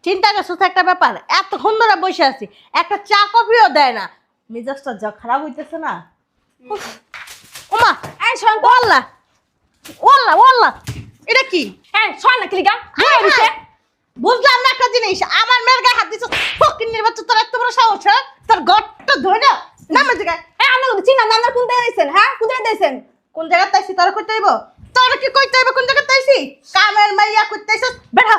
চিন্তা করছো তো একটা ব্যাপার, এতক্ষণ ধরে বসে আছি, একটা চা কফিও দেয় না। মেজাজটা যা খারাপ হইতেছে না। উফ, ওমা এই শোন তো, ওয়াল্লাহ ওয়াল্লাহ ওয়াল্লাহ, এটা কি? হ্যাঁ শোন না কিলিগা বুঝলাম না একটা জিনিস, আমার মেয়ের গায়ে হাত দিছ, ফকিন্নির বাচ্চা, তোর এত বড় সাহস, হ্যাঁ? তোর গট্ট ধরে না নামের জায়গায়। হ্যাঁ আমরা তো চিনা নাম কোন জায়গায় দিয়েছেন? হ্যাঁ কোন জায়গায় দিয়েছেন? কোন জায়গায় তাইছি তোর কইতে হইব? তোর কি কইতে হইব কোন জায়গায় তাইছি? কামের মাইয়া কইতেছস, বেটা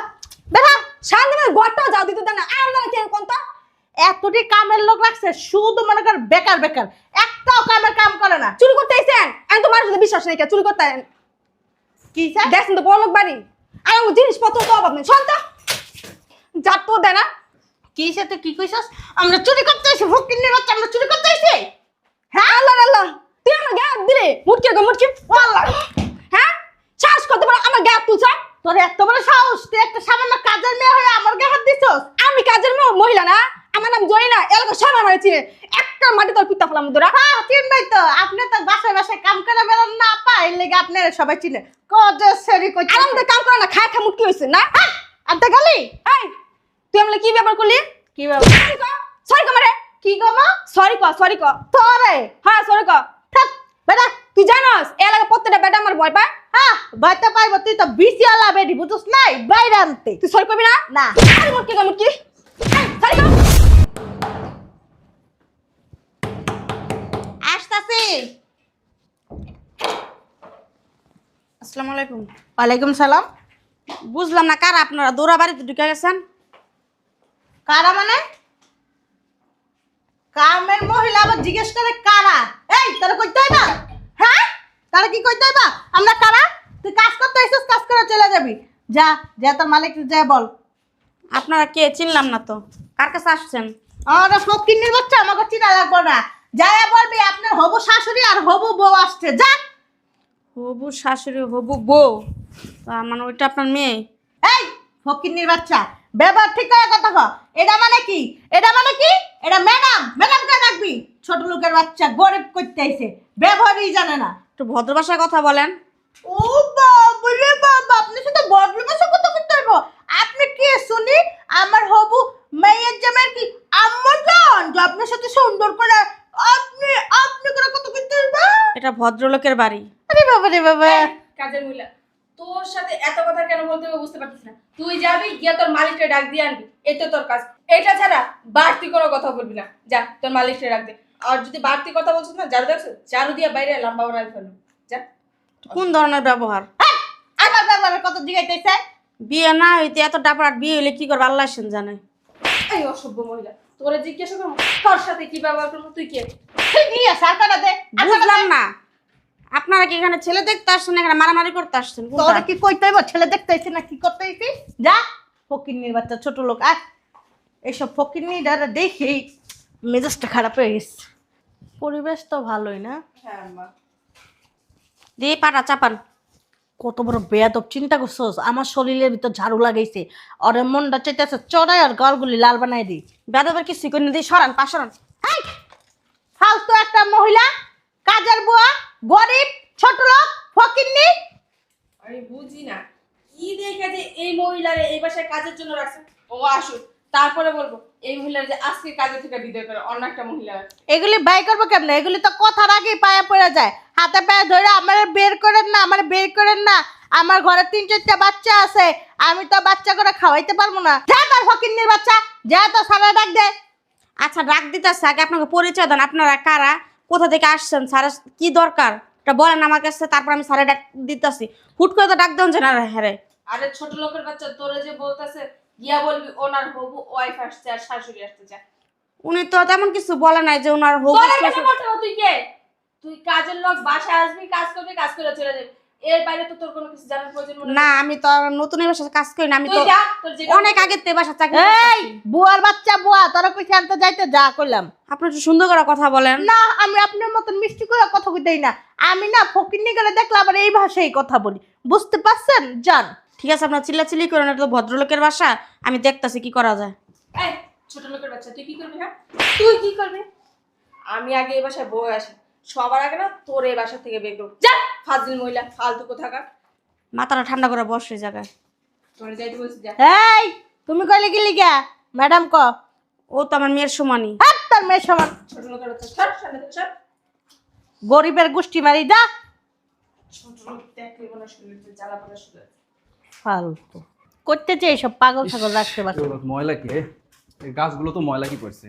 বেটা। শান্তিময় গোটা যাও দিতে দেন না আর না কে কোন তো এতটি কামের লোক রাখছে, শুধু মনে কর বেকার বেকার, একটাও কামের কাম করে না। চুরি করতে আইছেন? আমি তো মানুষের বিশ্বাস নেই চুরি করতে আইন। কি স্যার? দেখছেন তো বড় লোক বাড়ি আর আমার জিনিসপত্র তো অভাব নেই শান্ত যাত তো দেয় না। কি সাথে কি কইছস? আমরা চুরি করতে আইছি, ফকিন্নির বাচ্চা, আমরা চুরি করতে আইছি। হ্যাঁ আল্লাহ আল্লাহ তুই আমার গায়ে হাত দিলে মুটকি গো মুটকি আল্লাহ। হ্যাঁ শ্বাস করতে পারো আমার গায়ে হাত তুলছ? তোর এত বড় সাহস, তুই একটা সামান্য কাজের মেয়ে হয়ে আমার গায়ে হাত দিছস? আমি কাজের মহিলা না, আমার নাম জয়না, এলাকা সব আমার চিনে। একটা মাটি তোর পিতা ফেলাম তোরা। হ্যাঁ চিনবাই তো, আপনি তো বাসায় বাসায় কাম করে বেরোন না, আপা, এর লেগে আপনারা সবাই চিনে। কজে সেরি কইতে আরামতে কাম করে না, খায় খা মুটকি হইছে না। আনতে গেলি? এই তুই আমলে কি ব্যাপার করলি? কি বাবা? সরি কো মারে। কি গো? সরি ক তোরে হ্যাঁ সরি ক। থাক বেটা। তুই জানোস এলাকা প্রত্যেকটা বেটা আমার ভয় পায়। হ্যাঁ বাইতে পাইব, তুই তো বিসিয়ালা বেডি, বুঝছস নাই? বাইরে আনতে তুই সরি করবি না? না। আরে মুটকি গো মুটকি সরি ক। আসতাছি। আসসালামু আলাইকুম। ওয়ালাইকুম সালাম। বুঝলাম না কার আপনারা দৌড়া বাড়িতে ঢুকে গেছেন? কারা মানে? কামের মহিলা আবার জিজ্ঞেস করে কারা? এই তোরা কইতে হইবা? হ্যাঁ তারা কি কইতে হইবা? আমরা কারা? তুই কাজ করতে আইছিস, কাজ করে চলে যাবি। যা যা, তোর মালিক যা বল। আপনারা কে চিনলাম না তো, কার কাছে আসছেন? আমরা ফকিন্নির বাচ্চা, আমাকে চিনা লাগবে না। যায়া বলবি আপনার হবু শাশুড়ি আর হবু বউ আসছে, যা। হবু শাশুড়ি হবু বউ, মানে ওইটা আপনার মেয়ে? এই ফকিন্নির বাচ্চা, ব্যবহার ঠিক করে কথা কও। এটা মানে কি? এটা মানে কি? এটা ম্যাডাম, ম্যাডাম কে রাখবি? ছোট লোকের বাচ্চা, গরিব করতে আইছে, ব্যবহারই জানে না। একটু ভদ্র ভাষায় কথা বলেন। ও বাবা রে বাবা, আপনি শুধু বদল ভাষা কথা বলতে হইব? আপনি কি শুনি আমার হবু মেয়ের জামাই কি আম্মা জান, যে আপনার সাথে সুন্দর করে আপনি আপনি করে কত করতে হইব? এটা ভদ্রলোকের বাড়ি। আরে বাবা রে বাবা। কাজের মহিলা, তোর সাথে এত কথা কেন বলতে হবে বুঝতে পারছিস না। তুই যাবি গিয়ে তোর মালিককে ডাক দিয়ে আনবি, এই তো তোর কাজ। এটা ছাড়া বাড়তি কোনো কথা বলবি না। যা তোর মালিককে ডাক দে। আর যদি বাড়তি কথা বলছিস না, ঝাড়ু দেখছো, ঝাড়ু দিয়ে বাইরে লম্বা বানাই ফেলো। যা। কোন ধরনের ব্যবহার? হ্যাঁ, আমার ব্যাপারে কত জিগাইতেছে? বিয়ে না হইতে এত ডাপড়াট, বিয়ে হইলে কি করবে আল্লাহ সেন জানে। এই অসভ্য মহিলা, তোরে জিজ্ঞাসা করবো তোর সাথে কি ব্যবহার করবো, তুই কে? তুই নিয়ে সরকার দে। বুঝলাম না আপনারা কি এখানে ছেলে দেখতে আসছেন, এখানে মারামারি করতে আসছেন? তোর কি কইতে হইব? ছেলে দেখতে আইছি না কি করতে আইছি? যা ফকিন্নির বাচ্চা, ছোট লোক। আর এইসব ফকিন্নি যারা দেখি মেজাজটা খারাপ হয়ে গেছে। পরিবেশ তো ভালোই না? হ্যাঁ মা। দিয়ে পাটা চাপান। কত বড় বেয়াদব, চিন্তা করছস? আমার শরীরের ভিতর ঝাড়ু লাগাইছে, ওরে মনটা চাইতেছে চড়াই আর গালগুলি লাল বানাই দিই। বেদবের কি শিকড় দিয়ে সরান, পাশরান। এই ফালতু একটা মহিলা, কাজের বুয়া, গরিব, ছোট লোক, ফকিন্নি। আমি বুঝি না কি দেখে যে এই মহিলারে এই বাসায় কাজের জন্য রাখছে। ও আসুক, তারপরে বলবো এই মহিলার যে আজকে কাজে থেকে বিদায় করে অন্য একটা মহিলা। এগুলি বাই করবো কেমনে? এগুলি তো কথার আগেই পায়ে পড়ে যায়, হাতে পায়ে ধরে আমার বের করেন না, আমার বের করেন না। আমার ঘরে 3-4টা বাচ্চা আছে, আমি তো বাচ্চা করে খাওয়াইতে পারবো না। যা তোর ফকিন্নির বাচ্চা, যা তো সারা ডাক দে। আচ্ছা ডাক দিতেছে, আগে আপনাকে পরিচয় দেন, আপনারা কারা, কোথা থেকে আসছেন, স্যার কি দরকার এটা বলেন আমার কাছে, তারপর আমি স্যারে ডাক দিতেছি। হুট করে তো ডাক দেন যে না হ্যাঁ। আরে ছোট লোকের বাচ্চা, তোরে যে বলতেছে গিয়া বলবি ওনার হবু ওয়াইফ আসছে আর শাশুড়ি আসতে যা। উনি তো তেমন কিছু বলে নাই যে ওনার হবু তোরে কেন বলতে হবে? তুই কে? তুই কাজের লোক, বাসায় আসবি, কাজ করবি, কাজ করে চলে যাবি। এর বাইরে তো তোর কোনো কিছু জানার প্রয়োজন মনে হয় না। আমি তো নতুন এই বাসায় কাজ করি না, আমি তো তুই যা, তোর যেটা অনেক আগে তে বাসা চাকরি এই করতেছি। বুয়ার বাচ্চা, বুয়া তোরা কইছে আনতে যাইতে, যা কইলাম। আপনি একটু সুন্দর করে কথা বলেন। না, আমি আপনার মতন মিষ্টি করে কথা কইতেই না। আমি না ফকিন্নি করে দেখলে আবার এই ভাষায় কথা বলি, বুঝতে পারছেন? জান ঠিক আছে, আপনার চিল্লাচিল্লি করেন, এটা তো ভদ্রলোকের বাসা, আমি দেখতাছি কি করা যায়। এই ছোট লোকের বাচ্চা, তুই কি করবি? হ্যাঁ তুই কি করবি? আমি আগে এই বাসায় বউ আসি, সবার আগে না তোর এই বাসা থেকে বের করবো। যা ফাজিল মহিলা, ফালতু কোথাকার। মাথাটা ঠান্ডা করে বস এই জায়গায়। তোর যাইতে বলছি যা। এই তুমি কইলে কি লিগা ম্যাডাম ক ও তো আমার মেয়ের সমানই। হাত তার মেয়ের সমান ছোট লোকের বাচ্চা ছাড় সামনে থেকে সর। গরিবের গোষ্ঠী মারি দা ছোট লোক দেখলে মনে হয় শরীরে জ্বালা পোড়া শুরু হয়। ফালতু করতে চাই সব পাগল ছাগল রাখতে পারছে এগুলো ময়লা কি এই গাছগুলো তো ময়লা কি করছে।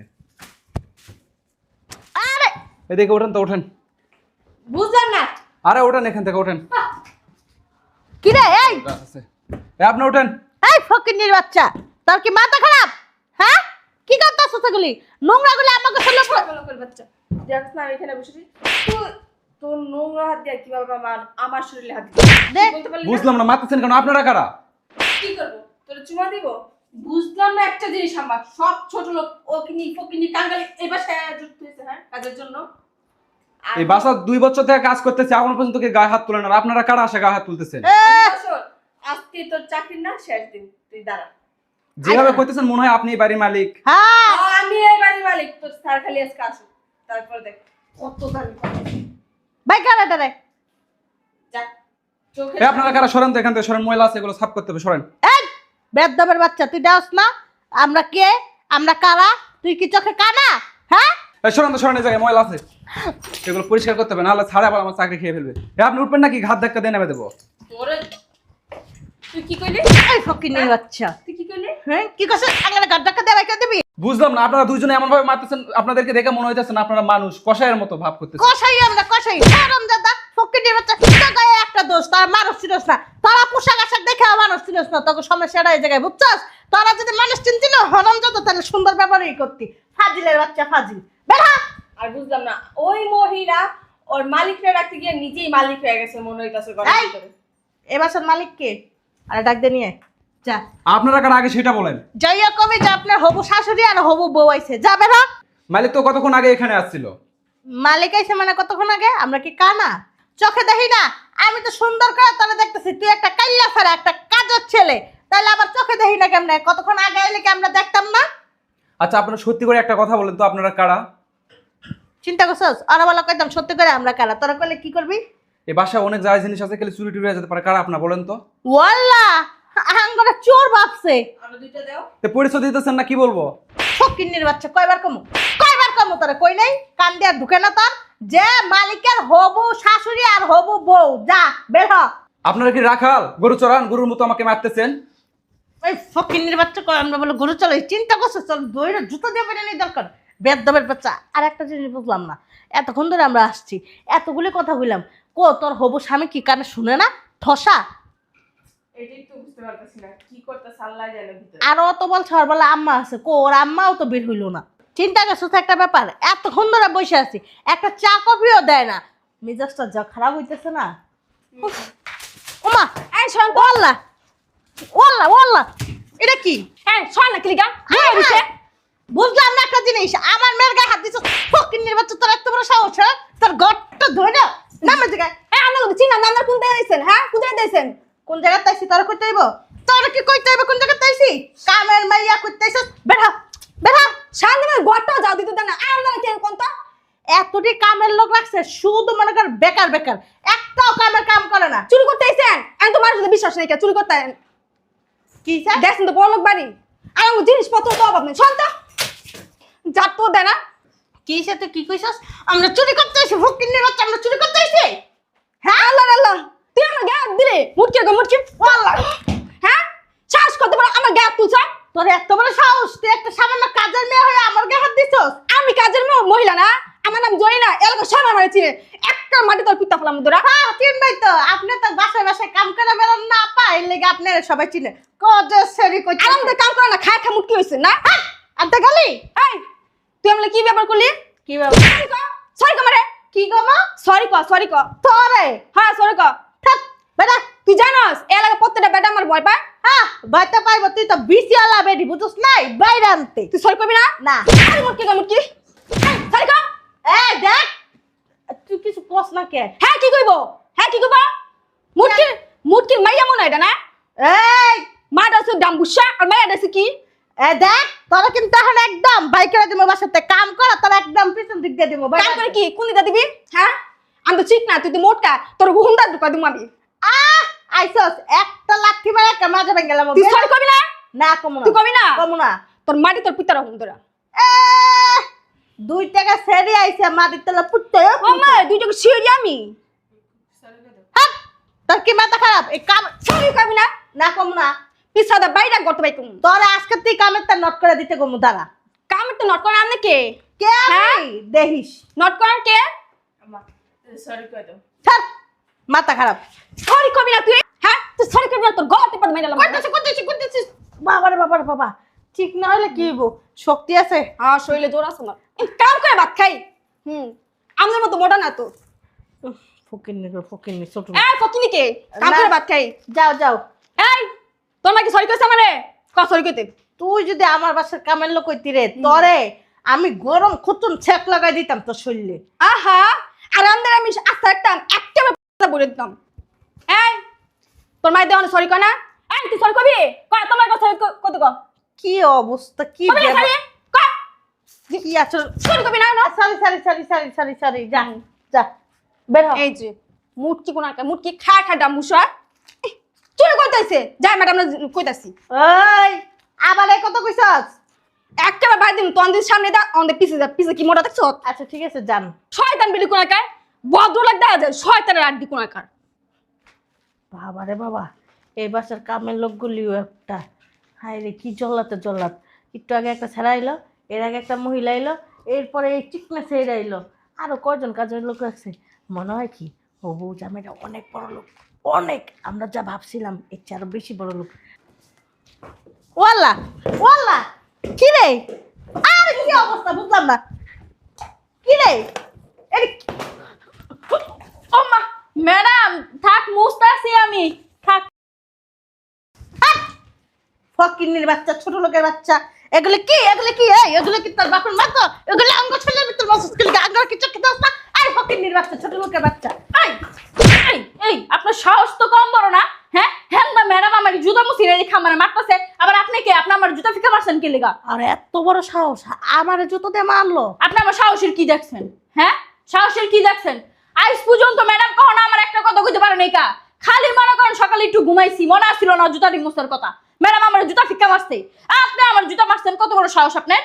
আরে এদিকে ওঠেন তো ওঠেন। বুঝলাম না আরে ওঠেন এখান থেকে ওঠেন। কি রে এই গাছ আছে আপনি ওঠেন। এই ফকিন্নির বাচ্চা তোর কি মাথা খারাপ হ্যাঁ কি করতেছ সেগুলি নোংরাগুলি আমাকে ফেলে ছোট লোকের বাচ্চা দেখ না আমি এখানে বসেছি তুই তোর নোংরা হাত দিয়ে কিভাবে আমার শরীরে হাত দিবি দে। বলতে পারলি না? বুঝলাম না মারতেছেন কেন আপনারা কারা? কি করবো তোর চুমা দিব বুঝলাম না একটা জিনিস আমার সব ছোট লোক ওকিনি ফকিনি কাঙ্গালি এই বাসায় যুক্ত হয়েছে হ্যাঁ কাজের জন্য আর এই বাসা 2 বছর থেকে কাজ করতেছে এখন পর্যন্ত কি গায়ে হাত তুলেন না। আপনারা কারা আসে গায়ে হাত তুলতেছেন? বছর, আজকে তোর চাকরি না শেষ দিন তুই দাঁড়া যেভাবে করতেছেন মনে হয় আপনি এই বাড়ির মালিক। হ্যাঁ আমি এই বাড়ির মালিক তোর স্যার খালি আজকে আসুক তারপর দেখ কত দামি কথা। ভাই কারাটা রে যা চোখে এই আপনারা কারা? সরেন তো এখান থেকে সরেন। ময়লা আছে এগুলো সাফ করতে হবে সরেন। এই বেদবের বাচ্চা তুই ডাস না আমরা কে আমরা কারা তুই কি চোখে কানা হ্যাঁ এই সরেন তো সরেন এই জায়গায় ময়লা আছে এগুলো পরিষ্কার করতে হবে নাহলে ছাড়া আবার আমার চাকরি খেয়ে ফেলবে। আপনি উঠবেন নাকি ঘাত ধাক্কা দিয়ে নেমে দেবো? তোরে তুই কি কইলি এই ফকিন্নির বাচ্চা তুই কি কইলি হ্যাঁ কি করছিস আঙ্গালে গাড্ডাকা দেবে কে দিবি বুঝলাম না আপনারা দুইজনে এমন ভাবে মারতেছেন আপনাদেরকে দেখে মনে হইতেছে না আপনারা মানুষ কষায়ের মতো ভাব করতেছেন। কষাই আমরা কষাই হারাম দাদা ফকিন্নির বাচ্চা তোর গায়ে একটা দোষ তার মানুষ চিনস না তারা পোশাক আশাক দেখে মানুষ চিনস না তোকে সমস্যাটা এই জায়গায় বুঝছস তোরা যদি মানুষ চিনতি না হরাম দাদা তাহলে সুন্দর ব্যাপারই করতি ফাজিলের বাচ্চা ফাজিল বের হ আর বুঝলাম না ওই মহিলা ওর মালিককে রাখতে গিয়ে নিজেই মালিক হয়ে গেছে মনে হইতাছে ঘরের এই! ভিতরে এ বাসার মালিক কে আরে ডাক দে নিয়ে আয়। যা আপনারা কারা আগে সেটা বলেন। যাইয়া কবি যে আপনার হবু শাশুড়ি আর হবু বউ আইছে যা বের হ মালিক তো কতক্ষণ আগে এখানে আসছিল। মালিক আইছে মানে কতক্ষণ আগে আমরা কি কানা চোখে দেখি না আমি তো সুন্দর করে তোরা দেখতেছি তুই একটা কাইল্লা ছাড়া একটা কাজের ছেলে তাহলে আবার চোখে দেখি না কেমনে কতক্ষণ আগে আইলে কি আমরা দেখতাম না আচ্ছা আপনারা সত্যি করে একটা কথা বলেন তো আপনারা কারা? চিন্তা করছস আরে বলা কইতাম সত্যি করে আমরা কারা তোরা কইলে কি করবি এই বাসায় অনেক জায়গা জিনিস আছে খালি চুরি টুরি হয়ে যেতে পারে। কারা আপনারা বলেন তো? ওয়াল্লা আঙ্গরা চোর ভাবছে আরো দুইটা দাও তো পরিচয় দিতেছেন না কি বলবো? ফকিন্নির বাচ্চা কয়বার কমু তোরা কই নাই কান দিয়ে ঢুকে না তোর যে মালিকের হবু শাশুড়ি আর হবু বউ যা বের হ আপনারা কি রাখাল? গরু চড়ান? গরুর মতো আমাকে মারতেছেন। ওই ফকিন্নির বাচ্চা কয় আমরা বলে গরু চলো চিন্তা করছো চল দইরা জুতো দিয়ে বেরে নেই দরকার বেদবের বাচ্চা আর একটা জিনিস বুঝলাম না এতক্ষণ ধরে আমরা আসছি এতগুলি কথা বললাম কো তোর হবু স্বামী কি কানে শুনে না ঠসা এটাই তো বুঝতে পারতেছি না কি করতেছে আল্লাহ জানে ভিতরে আর অত বল ছাড় বলে আম্মা আছে কো ওর আম্মাও তো বের হইলো না চিন্তা করছো তো একটা ব্যাপার এতক্ষণ ধরে বসে আছি একটা চা কফিও দেয় না মেজাজটা যা খারাপ হইতেছে না উফ, ওমা এই শান্ত ওল্লা ওল্লা ওল্লা এটা কি এই শোন না কিলিগা আয়, আয়। বুঝলাম না একটা জিনিস আমার মেয়ের গায়ে হাত দিছ ফকিন্নির বাচ্চা তোর এত বড় সাহস হ্যাঁ? তোর গটটা ধরে না নামের জায়গায় এই আমরা তো চিনা নাম্বার কোন জায়গায় দিয়েছেন হ্যাঁ কোন জায়গায় দিয়েছেন কোন জায়গায় তাইছি তোরা কইতে হইব তোরা কি কইতে হইব কোন জায়গায় তাইছি কামের মাইয়া কইতে আইছস বেড়া বেড়া শান্তিময় ঘরটাও যাও দিতে দেন না আর আমরা কেন কোন তো এতটি কামের লোক রাখছে শুধু মনে কর বেকার বেকার একটাও কামের কাম করে না চুরি করতে আইছেন আমি তো মানুষের বিশ্বাস নেই কে চুরি করতে আইন কি স্যার দেখছেন তো বড় লোক বাড়ি আর আমার জিনিসপত্র তো অভাব নেই শান্ত যা তো দেয় না কি সে তুই কি কইছস আমরা চুরি করতে আইছি ফকিন্নির বাচ্চা আমরা চুরি করতে আইছি হ্যাঁ আল্লাহ আল্লাহ তুই আমার গ্যাপ দিলে মুটকি গো মুটকি আল্লাহ হ্যাঁ শ্বাস করতে পারো আমার গ্যাপ তুলছ তোর এত বড় সাহস তুই একটা সামান্য কাজের মেয়ে হয়ে আমার গায়ে হাত দিছস আমি কাজের মহিলা না আমার নাম জয়ী না এলাকা সব আমার চিনে একটা মাটি তোর পিতা ফেলাম তোরা হ্যাঁ চিনবাই তো আপনি তো বাসায় বাসায় কাম করে বেরোন না পা এর লেগে আপনারা সবাই চিনে কত সেরি কইতে আরামতে কাম করে না খায় খা মুটকি হয়েছে না আনতে গেলি এই তুই আমলে কি ব্যাপার করলি কি বাবা সরি কমারে কি গো মা সরি ক তোরে হ্যাঁ সরি ক থাক বেটা তুই জানোস এলাকা প্রত্যেকটা বেটা আমার ভয় পায় হ্যাঁ বাইতে পাইব তুই তো বিসি আলা বেডি বুঝছস নাই বাইরে আনতে তুই সরি করবি না না আরে মুটকি গো মুটকি সরি ক এই দেখ তুই কিছু কস না কে হ্যাঁ কি কইব মুটকির মাইয়া মনে হয় এটা না এই মাটা হচ্ছে ডাম্বুসা আর মাইয়াটা হচ্ছে কি এই দেখ তোরা কিন্তু এখন একদম বাইকের দিমো বাসাতে কাম কর তোরা একদম পিছন দিক দিয়ে দিমো কাম করে কি কোন দিদা দিবি হ্যাঁ আমি তো ঠিক না তুই তো মোটকা তোর হুন্ডা ঢুকা দিম আমি আইছস একটা লাঠি মারে একটা মাঝে ভেঙে গেলাম তুই সরি করবি না না কমু না তুই কবি না কমু না তোর মাটি তোর পিতার হুম তোরা 2 টাকা সেরে আইছে মাটির তলা পুত্তে ও মা দুইটাকে শিওরি আমি হাট তোর কি মাথা খারাপ এই কাম সরি কবি না না কমু না পিছাদা বাইরা করতে পাই তুমি তোর আজকে তুই কামের তা নট করে দিতে কমু দাঁড়া কামের তো নট করেন আপনি কে কে আমি দেখিস নট করেন কে আম্মা সরি কই দাও ছাড় মাথা খারাপ সরি কবি না তুই হ্যাঁ তুই সরি কবি না তোর গলাতে পড়ে মাইরালাম করতেছিস বাবারে বাবারে বাবা ঠিক না হলে কি হইব শক্তি আছে হ্যাঁ শরীরে জোর আছে না কাম করে ভাত খাই আমাদের মতো মোটা না তো ফকিন্নি ছোট এই ফকিনি কে কাম করে ভাত খাই যাও যাও এই তোর নাকি সরি কইছ আমারে ক সরি কইতে তুই যদি আমার বাসার কামের লোক হইতি রে তরে আমি গরম খুতুন ছেক লাগাই দিতাম তোর শরীরে আহা আর আমাদের আমি আস্তে একটা বলে দিতাম এই তোর মাই দেওয়ানে সরি কয় না এই তুই সরি কবি কয় তোমার কথা কত ক কি অবস্থা কি কবি না সরি কয় কি আচরণ সরি কবি না না সরি যা যা বের হ এই যে মুটকি কোন একটা মুটকি খা ডামুসা চুরি কইতাইছে যাই ম্যাডাম কইতাছি ওই আবার এই কথা কইছস একটা বাই দিন তোর দিন সামনে দা অন পিছে কি মোটা দেখছ আচ্ছা ঠিক আছে জান শয়তান বিলি কোন একার ভদ্র লাগ দেখা যায় শয়তানের আড্ডি কোন একার বাবা রে বাবা এই বাসার কামের লোকগুলিও একটা হায় রে কি জল্লাতে জল্লাত একটু আগে একটা ছেড়া এলো এর আগে একটা মহিলা এলো এরপরে এই চিকনা ছেড়া এলো আরো কয়জন কাজের লোক আছে মনে হয় কি ও বউ জামাইটা অনেক বড় লোক অনেক আমরা যা ভাবছিলাম এর চেয়ে আরো বেশি বড় লোক ওয়াল্লা ওয়াল্লা কি রে আর কি অবস্থা বুঝলাম না কি রে এই ও মা ম্যাডাম থাক মুস্তাছি আমি থাক ফকিন্নির বাচ্চা ছোট লোকের বাচ্চা এগুলো কি এগুলো কি তোর বাপের মা তো এগুলো আঙ্গ ছেলের ভিতর মসুস কি আঙ্গ কি চোখে দাও না আরে ফকিন্নির বাচ্চা ছোট লোকের বাচ্চা এই এই এই আপনার সাহস তো কম বড় না হ্যাঁ হ্যাঁ দা ম্যাডাম আমার জুতা মুছি রেখে আমার মারতেছে আবার আপনি কে আপনি আমার জুতা ফিকে মারছেন কি লেগা আরে এত বড় সাহস আমার জুতো দিয়ে মারলো আপনি আমার সাহসের কি দেখছেন হ্যাঁ সাহসের কি দেখছেন আজ পর্যন্ত ম্যাডাম কখনো আমার একটা কথা কইতে পারে নাই কা খালি মনে করেন সকালে একটু ঘুমাইছি মনে আসছিল না জুতাটি মুছার কথা ম্যাডাম আমার জুতা ফিক্কা মারছে আপনি আমার জুতা মারছেন কত বড় সাহস আপনার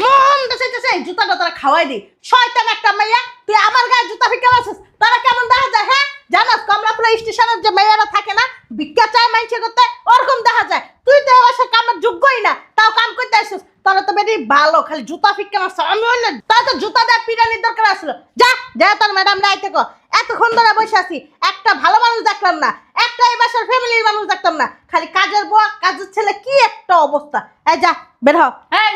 মন দেখাইতেছে জুতাটা তোরা খাওয়াই দি শয়তান একটা মাইয়া তুই আমার গায়ে জুতা ফিক্কা মারছিস তারা কেমন দেখা যায় হ্যাঁ জানাস কমলাপুরা স্টেশনের যে মেয়েরা থাকে না ভিক্ষা চায় মাইনছে করতে ওরকম দেখা যায় তুই তো এবার সে কামের যোগ্যই না তাও কাম করতে আসিস তোরা তো বেরি ভালো খালি জুতা ফিক্কা মারছ আমি হইলে তাই তো জুতা দিয়ে পিরানির দরকার আসলো যা যা তোর ম্যাডাম রাইতে কো এতক্ষণ ধরে বসে আছি একটা ভালো মানুষ দেখলাম না একটা এই বাসার ফ্যামিলির মানুষ দেখলাম না খালি কাজের বউ কাজের ছেলে কি একটা অবস্থা এই যা বের হ এই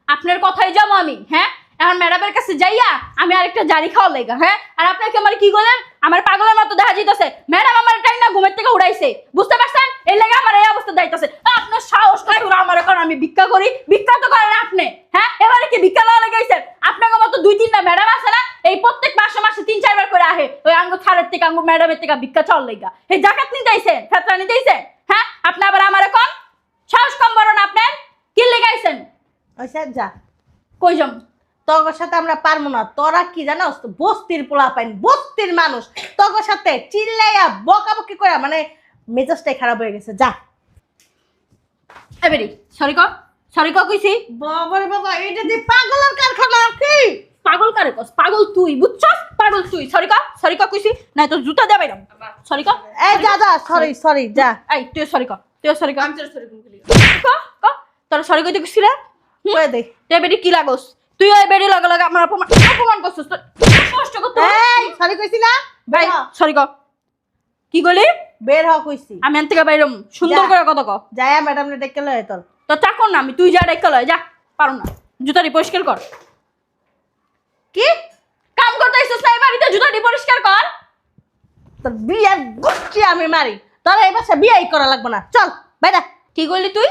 আপনার কথাই যাবো আমি হ্যাঁ এখন ম্যাডামের কাছে যাইয়া আমি আরেকটা জারি খাওয়া লেগা হ্যাঁ আর আপনাকে আমার কি বলেন আমার পাগলের মতো দেখা যাইতেছে ম্যাডাম আমার টাইম না ঘুমের থেকে উড়াইছে বুঝতে পারছেন এই লেগে আমার এই অবস্থা দাইতেছে আপনার সাহস নাই আমার এখন আমি ভিক্ষা করি ভিক্ষা তো করেন আপনি হ্যাঁ এবারে কি ভিক্ষা লওয়া লেগেছেন আপনাকে মতো 2-3টা ম্যাডাম আছে না এই প্রত্যেক মাসে 3-4 বার করে আহে ওই আঙ্গ ছাড়ের থেকে আঙ্গ ম্যাডামের থেকে ভিক্ষা চাল লেগা এই জাকাত নিতেইছেন ফেতরা নিতেইছেন হ্যাঁ আপনি আবার আমার এখন সাহস কম বড় না আপনার কি লেগাইছেন ওই স্যার যা কই যাম তোর সাথে আমরা পারবো না তোরা কি জানোস বস্তির পোলা পাইন বস্তির মানুষ তোর সাথে চিল্লাইয়া বকাবকি করে মানে মেজাজটাই খারাপ হয়ে গেছে যা এবারে সরি ক কইছি বাবারে বাবা এটা দি পাগলের কারখানা কি পাগল কারে কস পাগল তুই বুঝছস পাগল তুই সরি ক কইছি না তো জুতা দে বাইরাম সরি ক এই যা যা সরি যা এই তুই সরি ক আমি তোর সরি ক তোর সরি কইতে কইছি রে কই দে তুই বেডি কি লাগস তুই ওই বেডি লাগা লাগা আমার অপমান করছস তোর কষ্ট কত এই সরি কইছি না ভাই সরি ক কি গলি বের হ কইছি আমি এন থেকে বাইরম সুন্দর যা। করে কথা ক যায়া ম্যাডাম নে ডেকে লয় তোর তো চাকর না আমি তুই যা ডাইকা লয় যা পারো না জুতাটি পরিষ্কার কর কি কাম করতে আইছস না এই বাড়িতে জুতাটি পরিষ্কার কর তোর বিয়ার গুচ্ছি আমি মারি তোর এই বাসা বিয়াই করা লাগবে না চল বাইরা কি করলি তুই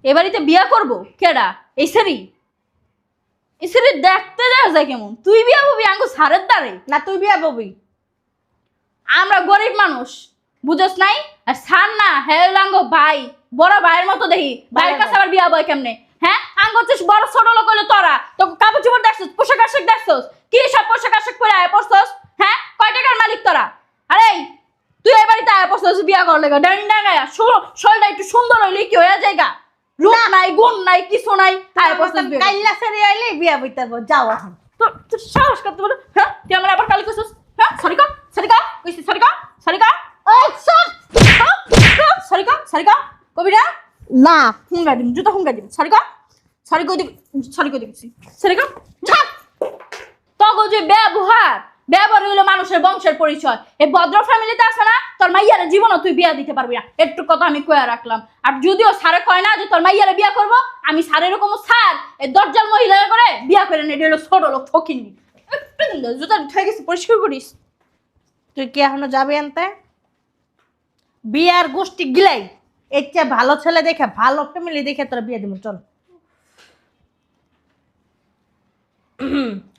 এ বাড়িতে বিয়া করবো কেডা এই সেরি দেখতে দেখা যায় কেমন তুই বিয়া হবি আঙ্গু সারের দ্বারে না তুই বিয়া ববি আমরা গরিব মানুষ বুঝস নাই আর সার না হেলাঙ্গ ভাই বড় ভাইয়ের মতো দেখি ভাইয়ের কাছে আবার বিয়া বয় কেমনে হ্যাঁ আঙ্গ হচ্ছিস বড় ছোট লোক হইলো তোরা তো কাপড় চোপড় দেখছস পোশাক আশাক দেখছস কি সব পোশাক আশাক পরে আয় পড়ছস হ্যাঁ কয় টাকার মালিক তোরা আরে তুই এই বাড়িতে আয় পড়ছিস বিয়া করার লেগে ডান্ডা গায়া শরীরটা একটু সুন্দর হইলে কি হয়ে যায়গা রূপ নাই গুণ নাই কিছু নাই আয় পড়ছিস বিয়া কাইল্লা সেরে আইলে বিয়া বইতে যাও এখন। তোর সাহস কত বড় হ্যাঁ তুই আমার আবার কালি কইছিস হ্যাঁ সরিকা কইছিস সরিকা ওই সর সরিকা কবিরা না হুঙ্গা দিম জুতা হুঙ্গা দিম সরিকা সরি কই দিবি সরিকা ছাড় তগো যে ব্যবহার হইলো মানুষের বংশের পরিচয়। এই ভদ্র ফ্যামিলিতে আছে না, তোর মাইয়ারে জীবনও তুই বিয়া দিতে পারবি না, একটু কথা আমি কয়ে রাখলাম। আর যদিও সারে কয় না যে তোর মাইয়ারে বিয়া করবো, আমি সারে এরকম সার এই দরজাল মহিলা করে বিয়া করে নেই, হলো ছোট লোক ফকিনি। একটু দিল জুতা হয়ে গেছে, পরিষ্কার করিস। তুই কি এখনো যাবি আনতে? বিয়ার গোষ্ঠী গিলাই এর চেয়ে ভালো ছেলে দেখে, ভালো ফ্যামিলি দেখে তোরা বিয়ে দিব। চল।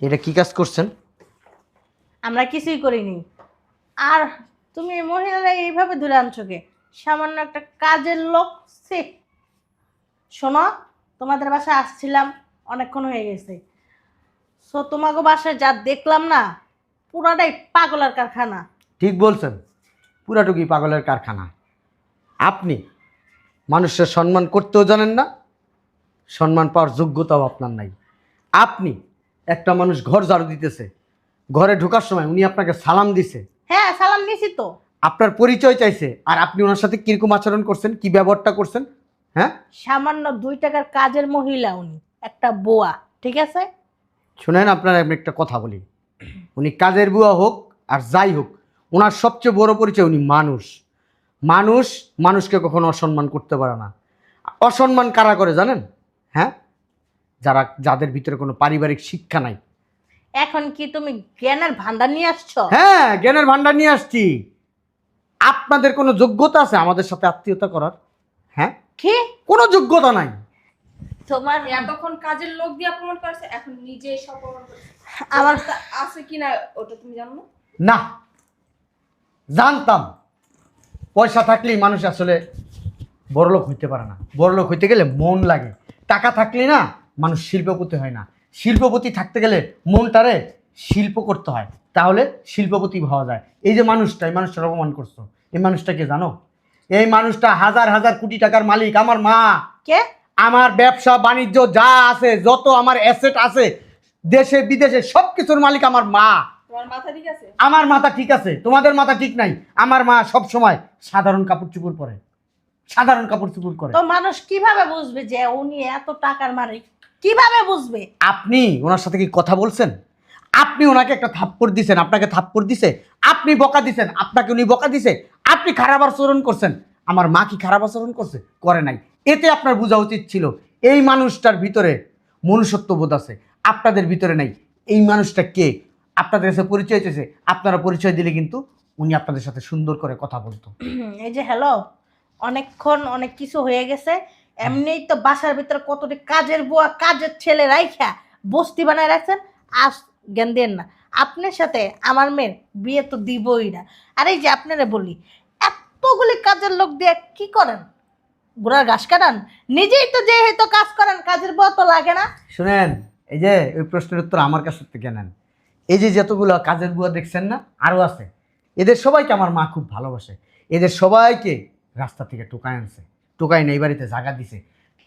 এটা কি কাজ করছেন? আমরা কিছুই করিনি। আর তুমি এই মহিলারা এইভাবে ধরে আনছো কে? সামান্য একটা কাজের লোক। সে শোনো, তোমাদের বাসায় আসছিলাম, অনেকক্ষণ হয়ে গেছে। সো তোমাকে বাসায় যা দেখলাম না, পুরাটাই পাগলার কারখানা। ঠিক বলছেন, পুরাটুকুই পাগলের কারখানা। আপনি মানুষের সম্মান করতেও জানেন না, সম্মান পাওয়ার যোগ্যতাও আপনার নাই। আপনি একটা মানুষ ঘর ঝাড়ু দিতেছে, ঘরে ঢোকার সময় উনি আপনাকে সালাম দিছে, হ্যাঁ সালাম দিছি তো। আপনার পরিচয় চাইছে, আর আপনি ওনার সাথে কিরকম আচরণ করছেন, কি ব্যবহারটা করছেন? হ্যাঁ, সামান্য 2 টাকার কাজের মহিলা উনি, একটা বুয়া, ঠিক আছে? শুনেন, আপনার আমি একটা কথা বলি, উনি কাজের বুয়া হোক আর যাই হোক, ওনার সবচেয়ে বড় পরিচয় উনি মানুষ। মানুষ মানুষকে কখনো অসম্মান করতে পারে না। অসম্মান কারা করে জানেন? হ্যাঁ, যাদের ভিতরে কোনো পারিবারিক শিক্ষা নাই। এখন কি তুমি জ্ঞানের ভান্ডার নিয়ে আসছো? হ্যাঁ, জ্ঞানের ভান্ডার নিয়ে আসছি। আপনাদের কোনো যোগ্যতা আছে আমাদের সাথে আত্মীয়তা করার? হ্যাঁ, কি কোনো যোগ্যতা নাই। তোমার এতক্ষণ কাজের লোক দিয়ে অপমান করেছে, এখন নিজে সব অপমান করছে। আমার তা আছে কিনা ওটা তুমি জানো না? না, জানতাম পয়সা থাকলেই মানুষ আসলে বড়লোক হইতে পারে না। বড়লোক হইতে গেলে মন লাগে। টাকা থাকলে না মানুষ শিল্পপতি হয় না। শিল্পপতি থাকতে গেলে মনটারে শিল্প করতে হয়, তাহলে শিল্পপতি হওয়া যায়। এই যে মানুষটা, এই মানুষটার অপমান করছো, এই মানুষটাকে জানো? এই মানুষটা হাজার হাজার কোটি টাকার মালিক। আমার মা, কে? আমার ব্যবসা বাণিজ্য যা আছে, যত আমার অ্যাসেট আছে দেশে বিদেশে সব কিছুর মালিক আমার মা। তোমার মাথা ঠিক আছে? আমার মাথা ঠিক আছে, তোমাদের মাথা ঠিক নাই। আমার মা সব সময় সাধারণ কাপড় চোপড় পরে, সাধারণ কাপড় চোপড় করে। তো মানুষ কিভাবে বুঝবে যে উনি এত টাকার মালিক? কিভাবে বুঝবে? আপনি ওনার সাথে কি কথা বলছেন? আপনি ওনাকে একটা থাপ্পড় দিছেন, আপনাকে থাপ্পড় দিছে, আপনি বকা দিছেন, আপনাকে উনি বকা দিছে, আপনি খারাপ আচরণ করছেন। আমার মা কি খারাপ আচরণ করছে? করে নাই। এতে আপনার বোঝা উচিত ছিল এই মানুষটার ভিতরে মনুষ্যত্ববোধ আছে, আপনাদের ভিতরে নাই। এই মানুষটা কে? আপনাদের কাছে পরিচয় চেয়েছে, আপনারা পরিচয় দিলে কিন্তু উনি আপনাদের সাথে সুন্দর করে কথা বলতো। এই যে হ্যালো, অনেকক্ষণ অনেক কিছু হয়ে গেছে। এমনিই তো বাসার ভিতরে কতটি কাজের বুয়া, কাজের ছেলে রাইখা বস্তি বানায় রাখছেন। আজ জ্ঞান দেন না। আপনার সাথে আমার মেয়ের বিয়ে তো দিবই না। আর এই যে আপনারা বলি, এতগুলি কাজের লোক দিয়ে কি করেন? বুড়ার ঘাস কাটান? নিজেই তো যেহেতু কাজ করেন, কাজের বুয়া তো লাগে না? শুনেন, এই যে ওই প্রশ্নের উত্তর আমার কাছ থেকে নেন। এই যে যতগুলো কাজের বুয়া দেখছেন না, আরও আছে। এদের সবাইকে আমার মা খুব ভালোবাসে। এদের সবাইকে রাস্তা থেকে টোকায় আনছে, টোকায় নেই বাড়িতে জায়গা দিছে।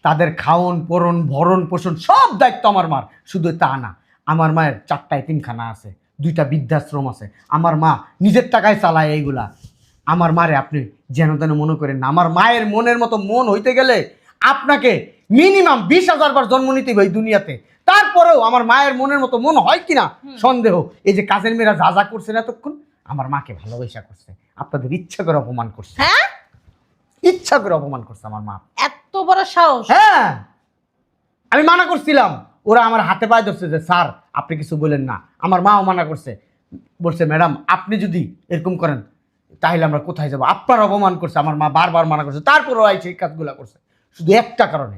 তাদের খাওন পরন ভরণ পোষণ সব দায়িত্ব আমার মার। শুধু তা না, আমার মায়ের 4টা এতিমখানা আছে, 2টা বৃদ্ধাশ্রম আছে। আমার মা নিজের টাকায় চালায় এইগুলা। আমার মারে আপনি যেন তেন মনে করেন না। আমার মায়ের মনের মতো মন হইতে গেলে আপনাকে মিনিমাম 20,000 বার জন্ম নিতে হবে এই দুনিয়াতে। তারপরেও আমার মায়ের মনের মতো মন হয় কিনা সন্দেহ। এই যে কাজের মেয়েরা যা যা করছে না এতক্ষণ, আমার মাকে ভালোবাসা করছে, আপনাদের ইচ্ছা করে অপমান করছে। হ্যাঁ, ইচ্ছা করে অপমান করছে আমার মা। এত বড় সাহস! হ্যাঁ, আমি মানা করছিলাম, ওরা আমার হাতে পায়ে ধরছে যে স্যার আপনি কিছু বলেন না। আমার মাও মানা করছে, বলছে ম্যাডাম আপনি যদি এরকম করেন তাহলে আমরা কোথায় যাবো। আপনার অপমান করছে, আমার মা বারবার মানা করছে, তারপরও এই সেই কাজগুলো করছে। শুধু একটা কারণে,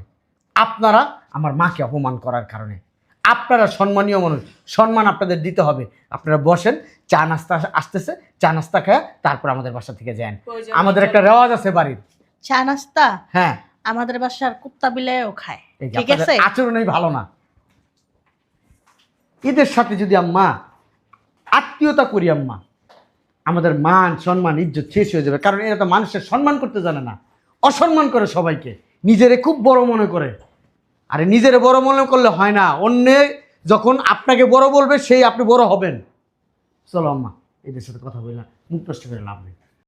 আপনারা আমার মাকে অপমান করার কারণে। আপনারা সম্মানীয় মানুষ, সম্মান আপনাদের দিতে হবে। আপনারা বসেন, চা নাস্তা আসতেছে, চা নাস্তা খায় তারপর আমাদের বাসা থেকে যান। আমাদের একটা রেওয়াজ আছে বাড়ির। চা নাস্তা হ্যাঁ, আমাদের বাসার কুত্তা বিলাইও খায়, এই যে ঠিক আপনাদের আছে? আচরণই ভালো না। এদের সাথে যদি আম্মা আত্মীয়তা করি, আম্মা আমাদের মান সম্মান ইজ্জত শেষ হয়ে যাবে, কারণ এরা তো মানুষের সম্মান করতে জানে না, অসম্মান করে সবাইকে, নিজেরে খুব বড় মনে করে। আরে নিজেরে বড় মনে করলে হয় না, অন্যে যখন আপনাকে বড় বলবে সেই আপনি বড় হবেন। চলো আম্মা, এদের সাথে কথা বললাম, মুখ নষ্ট করে লাভ নেই।